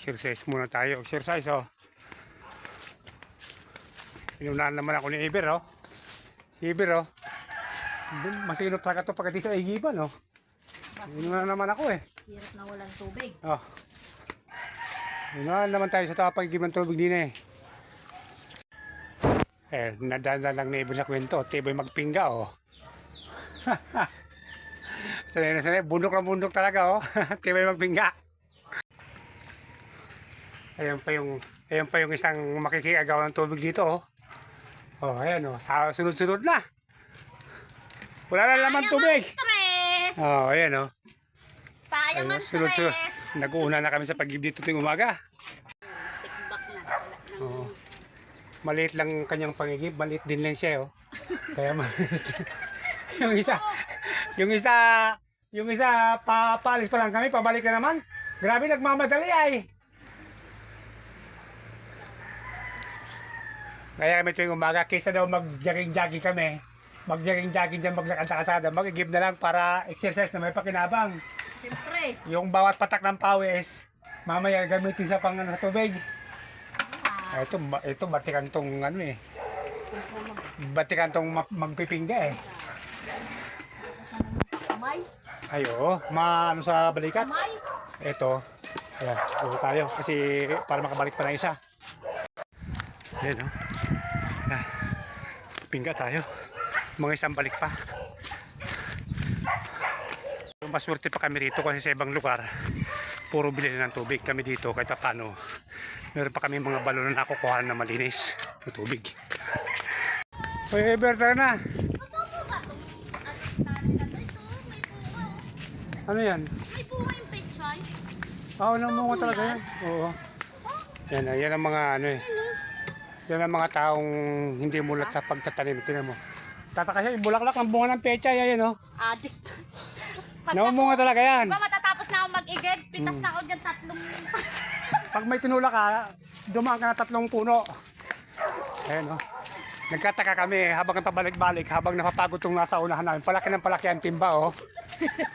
Exercise muna tayo. Exercise, oh. Inunahan naman ako ni Iber, oh. Iber, oh. Masinop talaga ito pagkati sa igiban, oh. Inunahan naman ako, eh. Hirap na walang tubig. Oh. Inunahan naman tayo sa tapag-igiban tubig din, eh. Nadaan lang ni Iber sa kwento. Tiboy magpingga, oh. Sanay na sanay. Bundok na bundok talaga, oh. Tiboy magpingga. Ayan pa yung isang makikiagaw ng tubig dito, oh. Oh, ayan, oh. Sunod-sunod na. Wala na naman tubig. Stress! Oh, ayan, oh. Sayang ang Sunod-sunod. stress! Nag-uuna na kami sa pag-igib dito tuwing umaga. Tikbak na. Wala nang... Oh. Maliit lang kanyang pangigib. Maliit din lang siya, oh. Kaya yung isa, paalis pa lang kami, pabalik na naman. Grabe, nagmamadali ay. Kaya kami tuwing umaga, kaysa daw mag-jogging-jogging kami, mag-jogging-jogging dyan, maglakad-lakasada, mag-igib na lang para exercise na may pakinabang. Siyempre. Yung bawat patak ng pawis, mamaya gamitin sa pang tubig. Ito batikan tong ano eh. Batikan tong magpipingga eh. Kamay? Ay oo, maano sa balikat. Kamay? Ito, ayan, ulo tayo kasi para makabalik pa na isa. Ayan o. Pingga tayo. Mga isang balik pa. Maswerte pa kami rito kasi sa ibang lugar puro bilhin ng tubig. Kami dito kahit paano meron pa kami mga balon na nakukuha na malinis ng tubig. Uy, Eber, tara na. Ano yan? May bunga yung pechay. Oo, namunga talaga yan. Oo. Yan ang mga ano eh. Yan ang mga taong hindi mulat sa pagtatanim. Tingnan mo. Tataka siya, ibulaklak ang bunga ng pechay. Yan o. Addict. Namumunga talaga yan. Diba matatapos na ako mag-igib? Pitas na ako dyan 3. Pag may tinulak ka, dumaan ka na 3 puno. Ayan o. Nagkataka kami habang pabalik-balik, habang napapagod itong nasa unahan namin. Palaki ng palaki ang timba o.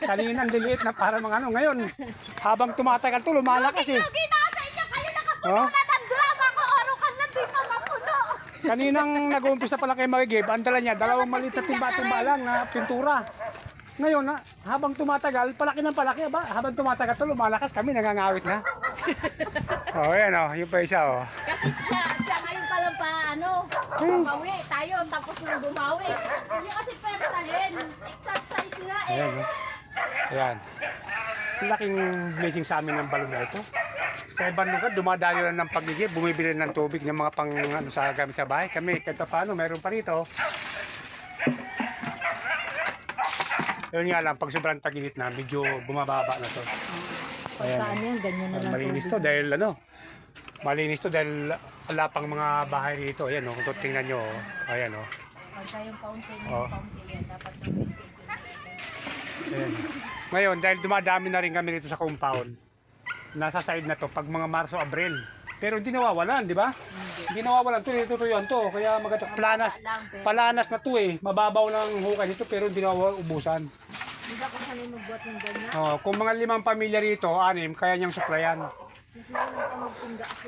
Kanina ang diliit na para mga ano. Ngayon, habang tumatagal ito, lumalakas eh. Lugi na sa inyo, kayo nakapuno Oh? na ng drama ko. Orukan na di pa mapuno. Kaninang nag-uumpisa pala kayo magigib, ang dala niya, 2 maliit na timba-timba lang na pintura. Ngayon, habang tumatagal, palaki ng palaki, ba? Habang tumatagal ito, lumalakas kami, nangangawit na. O, yan o, yung pa isa o. Kasi siya ngayon pa lang pa, bumawi. Tayo, tapos nang bumawi. Hindi kasi persahin. Exercise nga eh. Ayan o. Ayan. Laking blessing sa amin ng balon na ito. Sa ibang lugar, dumadayo lang ng pagigib, bumibili ng tubig ng mga pang sa gamit sa bahay. Kami, kahit paano, meron pa rito. Yun nga lang, pag sobrang taginit na, medyo bumababa na to. Ayan. Paano yan, ganyan na lang Malinis to dahil malinis to dahil wala pang mga bahay dito. Ayan o, kung tingnan nyo. Ayan o. Pagka yung fountain, Oh. yan, dapat na Ayan. Ngayon, dahil dumadami na rin kami dito sa compound, nasa side na to pag mga Marso, Abril. Pero hindi nawawalan, di ba? Hindi nawawalan to, tututuyan to. Kaya maganda, palanas na to eh. Mababaw ng hukay dito pero hindi nawawalan. Hindi ako sanay magbuhat ng ganyan. Oh, kung mga 5 pamilya rito, 6, kaya niyang suplayan. Mas marunong pa magpingga ako.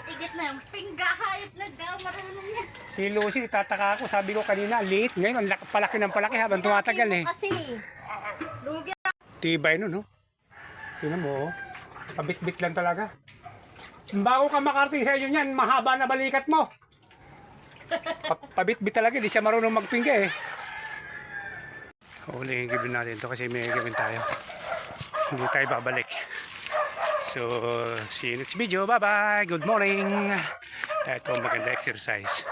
Igit na yung pingga, kahit na daw, marunong yan. Si Lucy, tataka ako, sabi ko kanina, late. Ngayon, ang palaki ng palaki habang tumatagal eh. Kasi, lugi Tibay nun, no? Tingnan mo, oh. Pabit-bit lang talaga. Bago ka makarating sa inyo niyan, mahaba na balikat mo. Pabit-bit talaga, di siya marunong magpingga eh. Uli yung gawin natin ito kasi may gawin tayo. Hindi tayo babalik. So, see you next video. Bye-bye. Good morning. Ito maganda exercise.